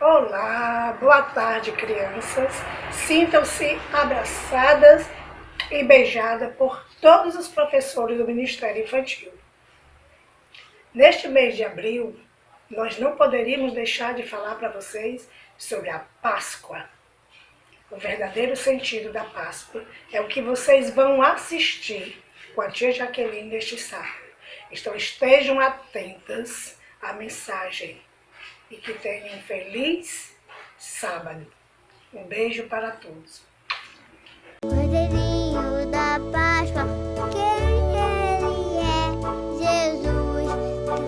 Olá, boa tarde, crianças. Sintam-se abraçadas e beijadas por todos os professores do Ministério Infantil. Neste mês de abril, nós não poderíamos deixar de falar para vocês sobre a Páscoa. O verdadeiro sentido da Páscoa é o que vocês vão assistir com a tia Jaqueline neste sábado. Então estejam atentas à mensagem e que tenham um feliz sábado. Um beijo para todos. Cordeirinho da Páscoa, quem ele é? Jesus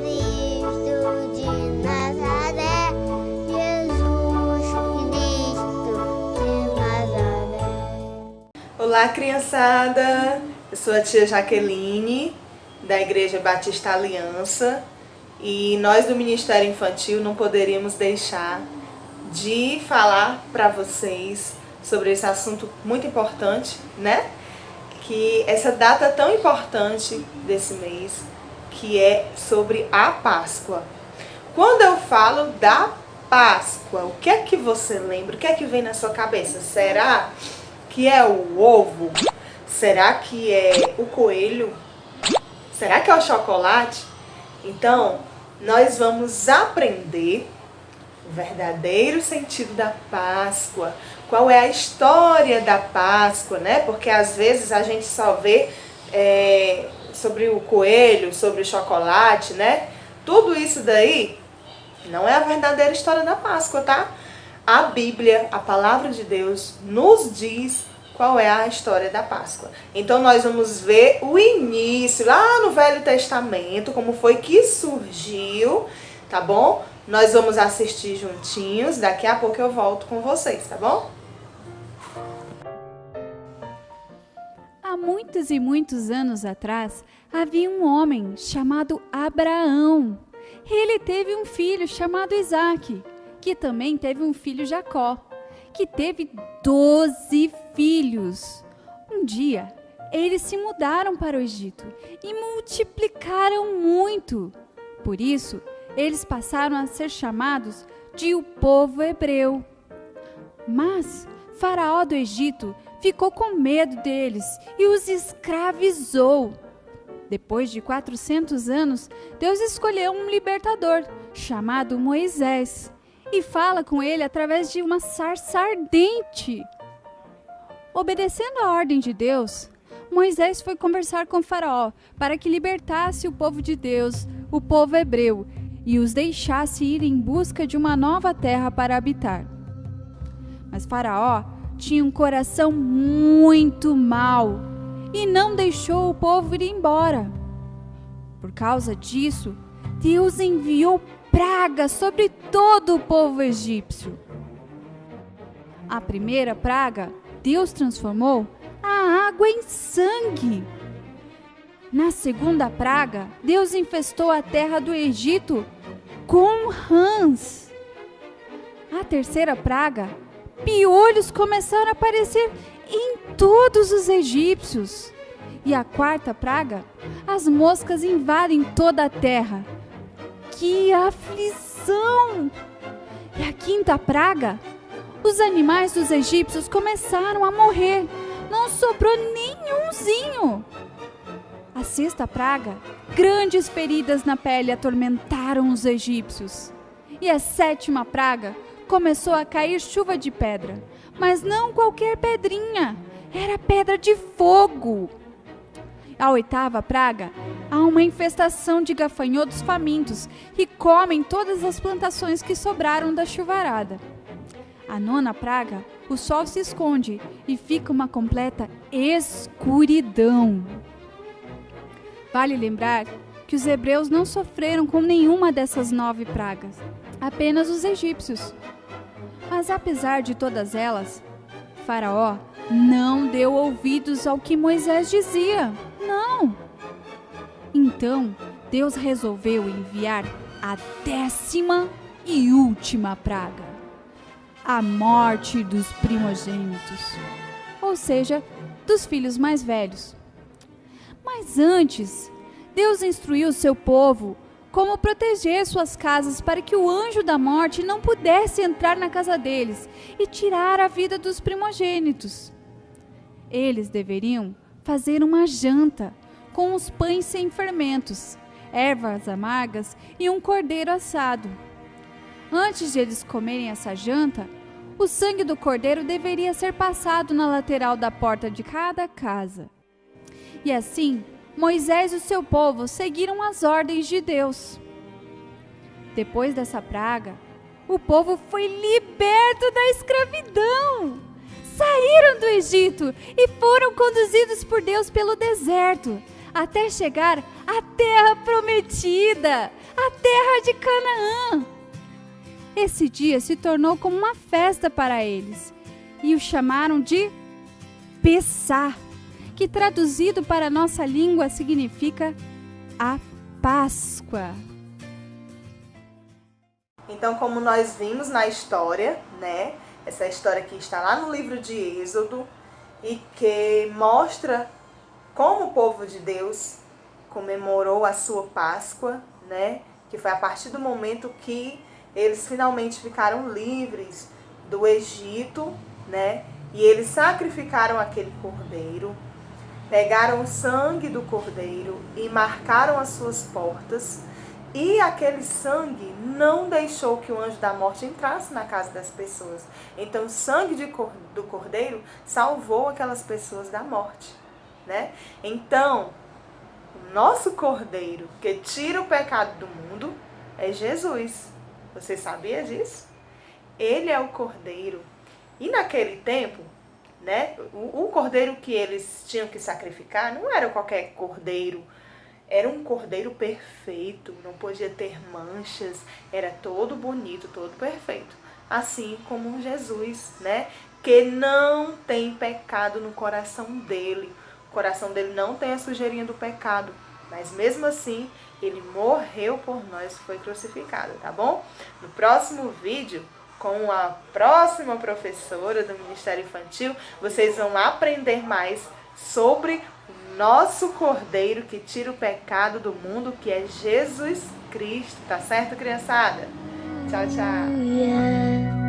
Cristo de Nazaré. Jesus Cristo de Nazaré. Olá, criançada! Eu sou a tia Jaqueline, da Igreja Batista Aliança, e nós do Ministério Infantil não poderíamos deixar de falar para vocês sobre esse assunto muito importante, né? Que essa data tão importante desse mês, que é sobre a Páscoa. Quando eu falo da Páscoa, o que é que você lembra? O que é que vem na sua cabeça? Será que é o ovo? Será que é o coelho? Será que é o chocolate? Então, nós vamos aprender o verdadeiro sentido da Páscoa. Qual é a história da Páscoa, né? Porque às vezes a gente só vê sobre o coelho, sobre o chocolate, né? Tudo isso daí não é a verdadeira história da Páscoa, tá? A Bíblia, a palavra de Deus, nos diz qual é a história da Páscoa. Então nós vamos ver o início, lá no Velho Testamento, como foi que surgiu, tá bom? Nós vamos assistir juntinhos, daqui a pouco eu volto com vocês, tá bom? Há muitos e muitos anos atrás, havia um homem chamado Abraão. Ele teve um filho chamado Isaque, que também teve um filho Jacó, que teve 12 filhos. Um dia, eles se mudaram para o Egito e multiplicaram muito. Por isso, eles passaram a ser chamados de o povo hebreu. Mas Faraó do Egito ficou com medo deles e os escravizou. Depois de 400 anos, Deus escolheu um libertador chamado Moisés e fala com ele através de uma sarça ardente. Obedecendo a ordem de Deus, Moisés foi conversar com Faraó para que libertasse o povo de Deus, o povo hebreu, e os deixasse ir em busca de uma nova terra para habitar. Mas Faraó tinha um coração muito mau e não deixou o povo ir embora. Por causa disso, Deus enviou pragas sobre todo o povo egípcio. A primeira praga, Deus transformou a água em sangue. Na segunda praga, Deus infestou a terra do Egito com rãs. A terceira praga, piolhos começaram a aparecer em todos os egípcios. E a quarta praga, as moscas invadem toda a terra. Que aflição! E a quinta praga, os animais dos egípcios começaram a morrer. Não sobrou nenhumzinho. A sexta praga, grandes feridas na pele atormentaram os egípcios. E a sétima praga, começou a cair chuva de pedra. Mas não qualquer pedrinha, era pedra de fogo. A oitava praga, há uma infestação de gafanhotos famintos que comem todas as plantações que sobraram da chuvarada. A nona praga, o sol se esconde e fica uma completa escuridão. Vale lembrar que os hebreus não sofreram com nenhuma dessas 9 pragas, apenas os egípcios. Mas apesar de todas elas, Faraó não deu ouvidos ao que Moisés dizia. Não! Então, Deus resolveu enviar a 10ª e última praga, a morte dos primogênitos, ou seja, dos filhos mais velhos. Mas antes, Deus instruiu seu povo como proteger suas casas para que o anjo da morte não pudesse entrar na casa deles e tirar a vida dos primogênitos. Eles deveriam fazer uma janta com os pães sem fermentos, ervas amargas e um cordeiro assado. Antes de eles comerem essa janta, o sangue do cordeiro deveria ser passado na lateral da porta de cada casa. E assim, Moisés e o seu povo seguiram as ordens de Deus. Depois dessa praga, o povo foi liberto da escravidão. Saíram do Egito e foram conduzidos por Deus pelo deserto, até chegar à terra prometida, a terra de Canaã. Esse dia se tornou como uma festa para eles e o chamaram de Pessá, que traduzido para a nossa língua significa a Páscoa. Então, como nós vimos na história, né? Essa história que está lá no livro de Êxodo e que mostra como o povo de Deus comemorou a sua Páscoa, né? Que foi a partir do momento que eles finalmente ficaram livres do Egito, né? E eles sacrificaram aquele cordeiro, pegaram o sangue do cordeiro e marcaram as suas portas. E aquele sangue não deixou que o anjo da morte entrasse na casa das pessoas. Então o sangue do cordeiro salvou aquelas pessoas da morte, né? Então, o nosso cordeiro que tira o pecado do mundo é Jesus. Você sabia disso? Ele é o cordeiro. E naquele tempo, né, o cordeiro que eles tinham que sacrificar não era qualquer cordeiro. Era um cordeiro perfeito, não podia ter manchas, era todo bonito, todo perfeito. Assim como Jesus, né? Que não tem pecado no coração dele. O coração dele não tem a sujeirinha do pecado. Mas mesmo assim, ele morreu por nós, foi crucificado, tá bom? No próximo vídeo, com a próxima professora do Ministério Infantil, vocês vão aprender mais sobre o nosso Cordeiro que tira o pecado do mundo, que é Jesus Cristo. Tá certo, criançada? Tchau, tchau.